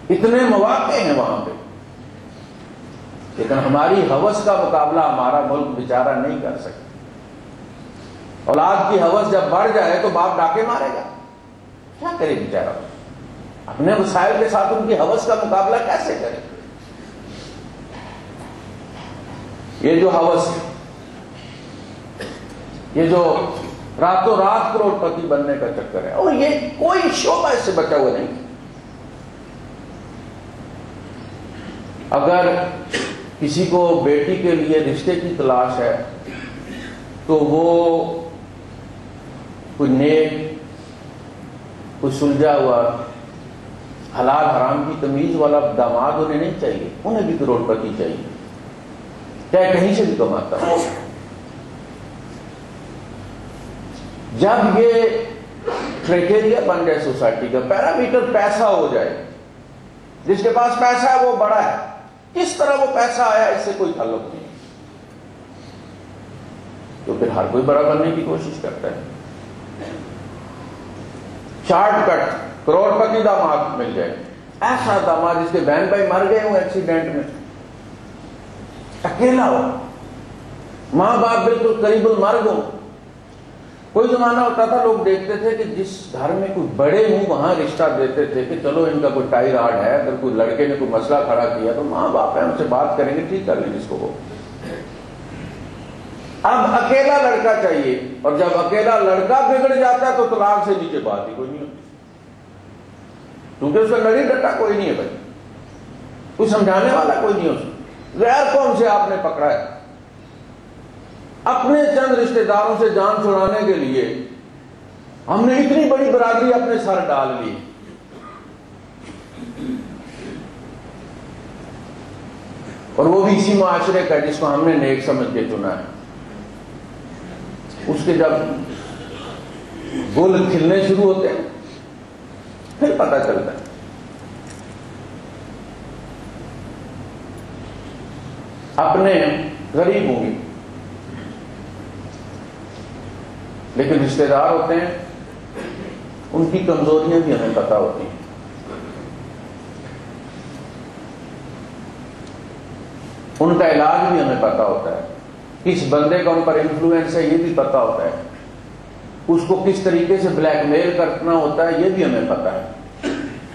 اتنے مواقع ہیں وہاں پہ، لیکن ہماری ہوس کا مقابلہ ہمارا ملک بیچارہ نہیں کر سکتا۔ اولاد کی ہوس جب بڑھ جائے تو باپ ڈاکے مارے گا، کیا کرے بیچارہ؟ اپنے وسائل کے ساتھ ان کی ہوس کا مقابلہ کیسے کرے؟ یہ جو ہوس ہے، یہ جو راتوں رات کروڑ پتی بننے کا چکر ہے، اور یہ کوئی شعبہ اس سے بچا ہوا نہیں۔ اگر کسی کو بیٹی کے لیے رشتے کی تلاش ہے تو وہ کوئی نیک، کوئی سلجھا ہوا، حلال حرام کی تمیز والا داماد انہیں نہیں چاہیے، انہیں بھی کروڑ پتی چاہیے، چاہے کہیں سے بھی کماتا ہو۔ جب یہ کرائٹیریا بن جائے سوسائٹی کا، پیرامیٹر پیسہ ہو جائے، جس کے پاس پیسہ ہے وہ بڑا ہے، کس طرح وہ پیسہ آیا اس سے کوئی تعلق نہیں، تو پھر ہر کوئی بڑا بننے کی کوشش کرتا ہے۔ شارٹ کٹ کروڑ پتی داماد مل جائے، ایسا داماد جس کے بہن بھائی مر گئے ہوں ایکسیڈنٹ میں، اکیلا ہو، ماں باپ بالکل قریب المرگ ہو۔ کوئی زمانہ ہوتا تھا لوگ دیکھتے تھے کہ جس گھر میں کوئی بڑے ہوں وہاں رشتہ دیتے تھے کہ چلو ان کا کوئی ٹائی راڈ ہے، اگر کوئی لڑکے نے کوئی مسئلہ کھڑا کیا تو ماں باپ ہیں ان سے بات کریں گے، ٹھیک کر لیں جس کو وہ۔ اب اکیلا لڑکا چاہیے، اور جب اکیلا لڑکا بگڑ جاتا ہے تو طلاق سے نیچے بات ہی کوئی نہیں ہوتی، کیونکہ اس کا لڑی ڈٹا کوئی نہیں ہے بھائی، کوئی سمجھانے والا کوئی نہیں ہے، اس غیر قوم سے آپ نے پکڑا ہے، اپنے چند رشتہ داروں سے جان چھڑانے کے لیے ہم نے اتنی بڑی برادری اپنے سر ڈال لی، اور وہ بھی اسی معاشرے کا جس کو ہم نے نیک سمجھ کے چنا ہے۔ اس کے جب گل کھلنے شروع ہوتے ہیں پھر پتہ چلتا ہے۔ اپنے غریب ہوں گے لیکن رشتہ دار ہوتے ہیں، ان کی کمزوریاں بھی ہمیں پتہ ہوتی ہیں، ان کا علاج بھی ہمیں پتہ ہوتا ہے، کس بندے کا ان پر انفلوئنس ہے یہ بھی پتہ ہوتا ہے، اس کو کس طریقے سے بلیک میل کرنا ہوتا ہے یہ بھی ہمیں پتہ ہے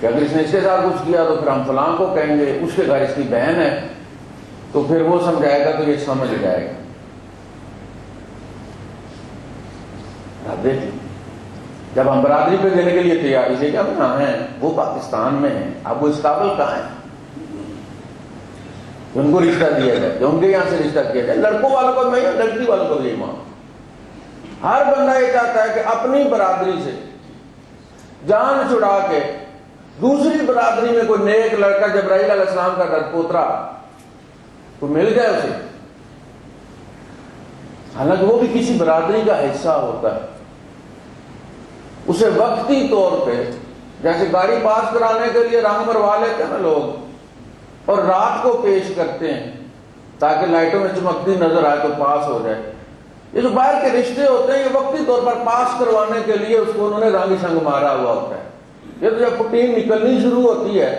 کہ اگر اس نے اس کے ساتھ کچھ کیا تو پھر ہم فلاں کو کہیں گے، اس کے گھر اس کی بہن ہے تو پھر وہ سمجھائے گا تو یہ سمجھ جائے گا۔ جب ہم برادری پہ دینے کے لیے تیار، اسے کہ ہم کہاں ہیں، وہ پاکستان میں ہیں، اب وہ اس قابل کہاں ہیں ان کو رشتہ دیا جائے، جو ان کے یہاں سے رشتہ کیا جائے۔ لڑکوں والوں کو میں، لڑکی والوں کو بھی مان، ہر بندہ یہ چاہتا ہے کہ اپنی برادری سے جان چھڑا کے دوسری برادری میں کوئی نیک لڑکا، جبرائیل علیہ السلام کا رد پوترا تو مل جائے اسے، حالانکہ وہ بھی کسی برادری کا حصہ ہوتا ہے، اسے وقتی طور پہ جیسے گاڑی پاس کرانے کے لیے رنگ مروا لیتے ہیں نا لوگ، اور رات کو پیش کرتے ہیں تاکہ لائٹوں میں چمکتی نظر آئے تو پاس ہو جائے۔ یہ جو باہر کے رشتے ہوتے ہیں یہ وقتی طور پر پاس کروانے کے لیے اس کو انہوں نے رنگ شنگ مارا ہوا ہوتا ہے۔ یہ تو جب پٹین نکلنی شروع ہوتی ہے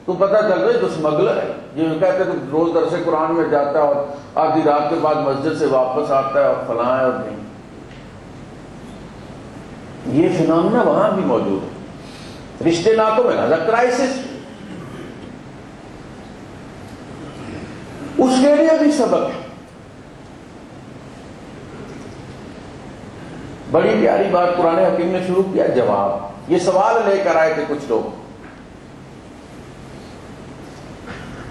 تو پتہ چل رہا ہے تو اسمگلر ہے، جو کہتے ہیں کہ روز درس قرآن میں جاتا ہے اور آدھی رات کے بعد مسجد سے واپس آتا ہے اور فلاں ہے اور نہیں۔ یہ فنامنا وہاں بھی موجود ہے، رشتے ناتوں میں نظر کرائسس، اس کے لیے بھی سبق ہے۔ بڑی پیاری بات قرآن حکیم نے شروع کیا، جواب، یہ سوال لے کر آئے تھے کچھ لوگ،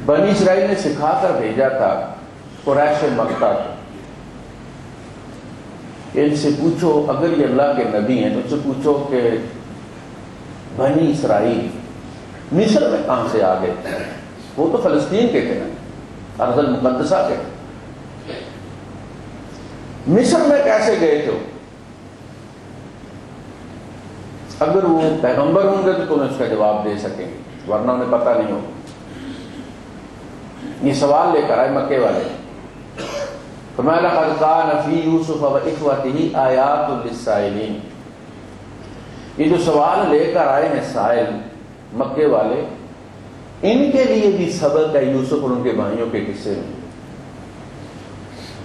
بنی اسرائیل نے سکھا کر بھیجا تھا قریش مکہ کو، ان سے پوچھو اگر یہ اللہ کے نبی ہیں تو ان سے پوچھو کہ بنی اسرائیل مصر میں کہاں سے آ گئے؟ وہ تو فلسطین کے تھے نا، ارض المقدسہ کے، مصر میں کیسے گئے تھے؟ اگر وہ پیغمبر ہوں گے تو تمہیں اس کا جواب دے سکیں گے، ورنہ انہیں پتہ نہیں ہوگا۔ یہ سوال لے کر آئے مکے والے، فَمَا لَقَدْ كَانَ فِي يُوسُفَ وَإِخْوَتِهِ آيَاتٌ لِلسَّائِلِينَ، یہ جو سوال لے کر آئے ہیں سائل مکے والے، ان کے لیے بھی سبق ہے یوسف اور ان کے بھائیوں کے قصے میں۔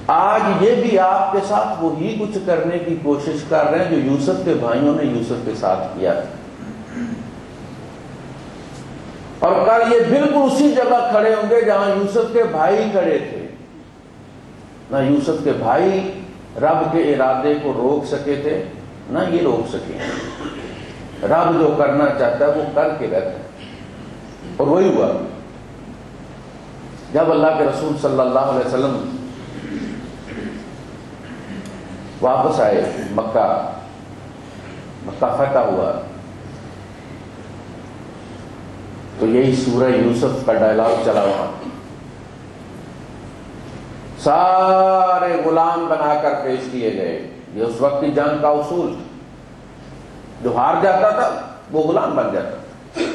آج یہ بھی آپ کے ساتھ وہی کچھ کرنے کی کوشش کر رہے ہیں جو یوسف کے بھائیوں نے یوسف کے ساتھ کیا تھا، اور کل یہ بالکل اسی جگہ کھڑے ہوں گے جہاں یوسف کے بھائی کھڑے تھے۔ نہ یوسف کے بھائی رب کے ارادے کو روک سکے تھے، نہ یہ روک سکے۔ رب جو کرنا چاہتا ہے وہ کر کے رہتا ہے، اور وہی ہوا۔ جب اللہ کے رسول صلی اللہ علیہ وسلم واپس آئے مکہ فتح ہوا، تو یہی سورہ یوسف کا ڈائلاگ چلا ہوا، سارے غلام بنا کر پیش کیے گئے۔ یہ اس وقت کی جنگ کا اصول، جو ہار جاتا تھا وہ غلام بن جاتا تھا۔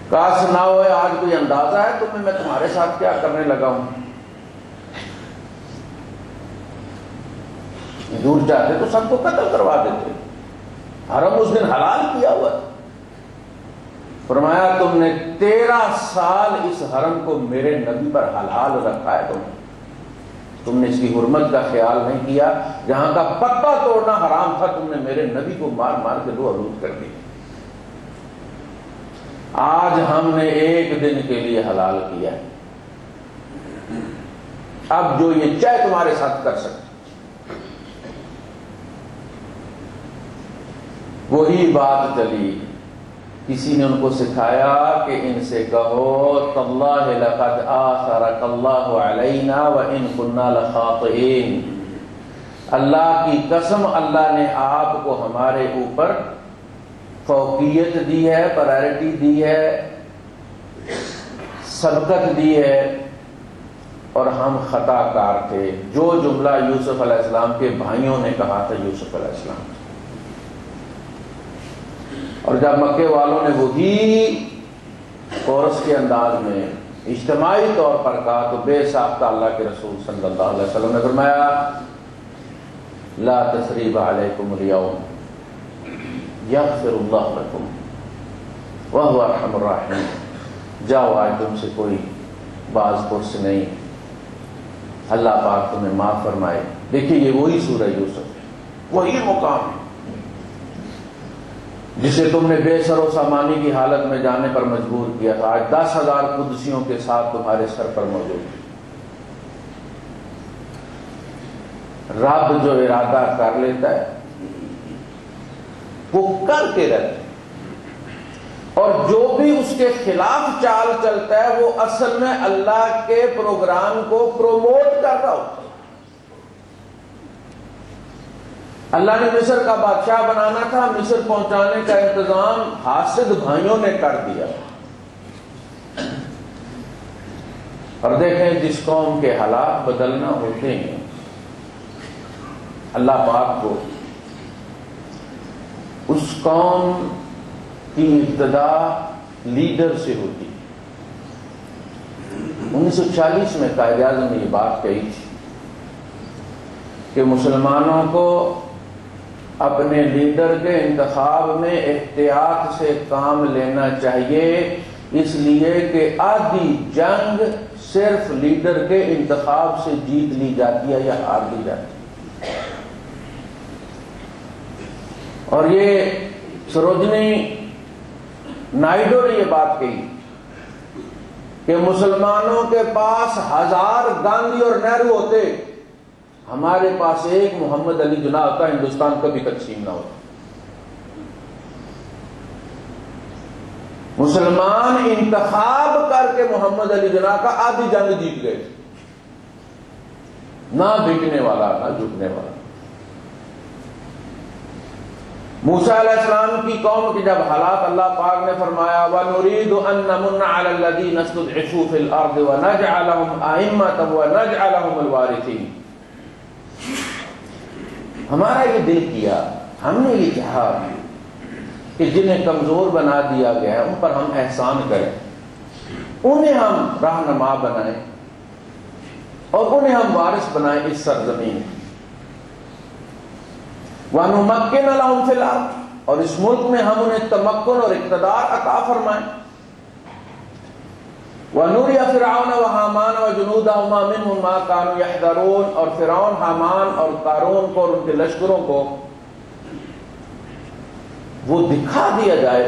کاش نہ ہوئے آج کوئی اندازہ ہے تمہیں میں تمہارے ساتھ کیا کرنے لگا ہوں۔ دور جاتے تو سب کو قتل کروا دیتے، حرم اس دن حلال کیا ہوا تھا۔ فرمایا تم نے 13 سال اس حرم کو میرے نبی پر حلال رکھا ہے، تم نے اس کی حرمت کا خیال نہیں کیا، جہاں کا پتا توڑنا حرام تھا تم نے میرے نبی کو مار مار کے روح آلود کر دی۔ آج ہم نے ایک دن کے لیے حلال کیا ہے، اب جو یہ چاہے تمہارے ساتھ کر سکتے۔ وہی بات چلی، کسی نے ان کو سکھایا کہ ان سے کہو تاللہ لقد آثرک اللہ علینا وان کنا لخاطئین، اللہ کی قسم اللہ نے آپ کو ہمارے اوپر فوقیت دی ہے، پرائرٹی دی ہے، سبقت دی ہے، اور ہم خطا کار تھے۔ جو جملہ یوسف علیہ السلام کے بھائیوں نے کہا تھا یوسف علیہ السلام، اور جب مکے والوں نے وہی کورس کے انداز میں اجتماعی طور پر کہا تو بے ساختہ اللہ کے رسول صلی اللہ علیہ وسلم نے فرمایا لا تثریب علیکم اليوم یغفر اللہ لکم وہو ارحم الراحمین، جاؤ آج تم سے کوئی باز پرس نہیں، اللہ پاک تمہیں معاف فرمائے۔ دیکھیے یہ وہی سورہ یوسف ہے، وہی مقام ہے جسے تم نے بے سر و سامانی کی حالت میں جانے پر مجبور کیا تھا، آج 10,000 قدسیوں کے ساتھ تمہارے سر پر موجود ہے۔ رب جو ارادہ کر لیتا ہے وہ کر کے رہتا ہے، اور جو بھی اس کے خلاف چال چلتا ہے وہ اصل میں اللہ کے پروگرام کو پروموٹ کر رہا ہوتا ہے۔ اللہ نے مصر کا بادشاہ بنانا تھا، مصر پہنچانے کا انتظام حاسد بھائیوں نے کر دیا، اور دیکھیں جس قوم کے حالات بدلنا ہوتے ہیں اللہ پاک کو اس قوم کی ابتدا لیڈر سے ہوتی۔ 1940 میں قائد اعظم نے یہ بات کہی تھی کہ مسلمانوں کو اپنے لیڈر کے انتخاب میں احتیاط سے کام لینا چاہیے، اس لیے کہ آدھی جنگ صرف لیڈر کے انتخاب سے جیت لی جاتی ہے یا ہار لی جاتی ہے۔ اور یہ سروجنی نائیڈو نے یہ بات کہی کہ مسلمانوں کے پاس 1000 گاندھی اور نہرو ہوتے، ہمارے پاس ایک محمد علی جناح ہوتا، ہندوستان کبھی تقسیم نہ ہوتا۔ مسلمان انتخاب کر کے محمد علی جناح کا آدھی جنگ جیت گئے، نہ بکنے والا نہ جھکنے والا۔ موسیٰ علیہ السلام کی قوم کی جب حالات اللہ پاک نے فرمایا وَنُرِيدُ أَن نَّمُنَّ عَلَى الَّذِينَ اسْتُضْعِفُوا فِي الْأَرْضِ وَنَجْعَلَهُمْ أَئِمَّةً وَنَجْعَلَهُمُ الْوَارِثِينَ، ہمارا یہ دل کیا، ہم نے یہ چاہا کہ جنہیں کمزور بنا دیا گیا ہے ان پر ہم احسان کریں، انہیں ہم رہنما بنائیں اور انہیں ہم وارث بنائیں اس سرزمین۔ وَنُمَكِّنَ لَهُمْ فِي الْأَرْضِ، اور اس ملک میں ہم انہیں تمکن اور اقتدار عطا فرمائیں۔ وَنُرِيَ فِرْعَوْنَ وَحَامَانَ وَجُنُودَهُمَا مِنْهُمْ مَا كَانُوا يَحْذَرُونَ، اور فرعون، حامان اور قارون کو اور ان کے لشکروں کو وہ دکھا دیا جائے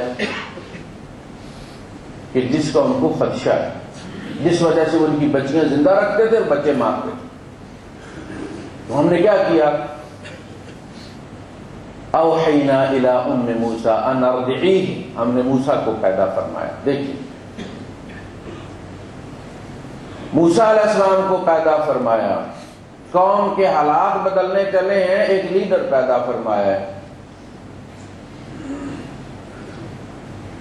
کہ جس کا ان کو خدشہ ہے، جس وجہ سے وہ ان کی بچیاں زندہ رکھتے تھے اور بچے مارتے تھے۔ تو ہم نے کیا کیا؟ اوحینا الی ام موسیٰ ان ارضعیہ، ہم نے موسیٰ کو پیدا فرمایا۔ دیکھیے، موسیٰ علیہ السلام کو پیدا فرمایا، قوم کے حالات بدلنے چلے ہیں، ایک لیڈر پیدا فرمایا ہے،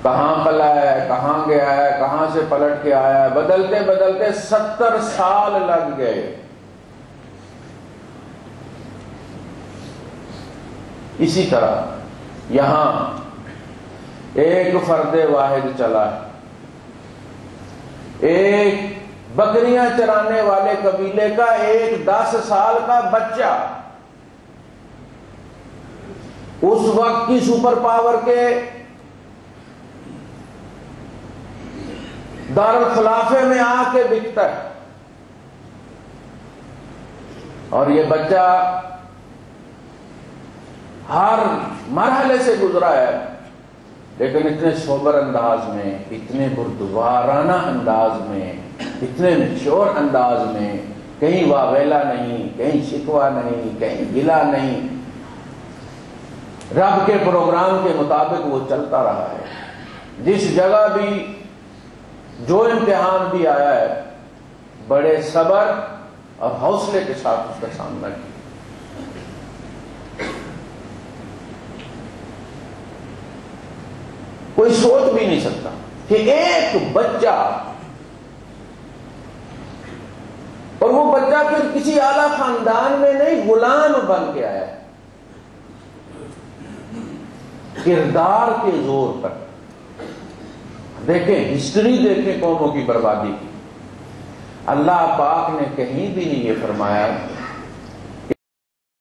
کہاں پلا ہے، کہاں گیا ہے، کہاں سے پلٹ کے آیا ہے، بدلتے بدلتے 70 سال لگ گئے۔ اسی طرح یہاں ایک فرد واحد چلا ہے، ایک بکریاں چرانے والے قبیلے کا ایک 10 سال کا بچہ اس وقت کی سپر پاور کے دارالخلافے میں آ کے بکتا ہے، اور یہ بچہ ہر مرحلے سے گزرا ہے، لیکن اتنے سوبر انداز میں، اتنے بردبارانہ انداز میں، اتنے مچور انداز میں، کہیں واویلا نہیں، کہیں شکوہ نہیں، کہیں گلہ نہیں، رب کے پروگرام کے مطابق وہ چلتا رہا ہے۔ جس جگہ بھی جو امتحان بھی آیا ہے، بڑے صبر اور حوصلے کے ساتھ اس کا سامنا کیا۔ کوئی سوچ بھی نہیں سکتا کہ ایک بچہ، اور وہ بچہ پھر کسی اعلیٰ خاندان میں نہیں، غلام بن کے آیا ہے، کردار کے زور پر۔ دیکھیں ہسٹری، دیکھیں قوموں کی بربادی کی، اللہ پاک نے کہیں بھی نہیں یہ فرمایا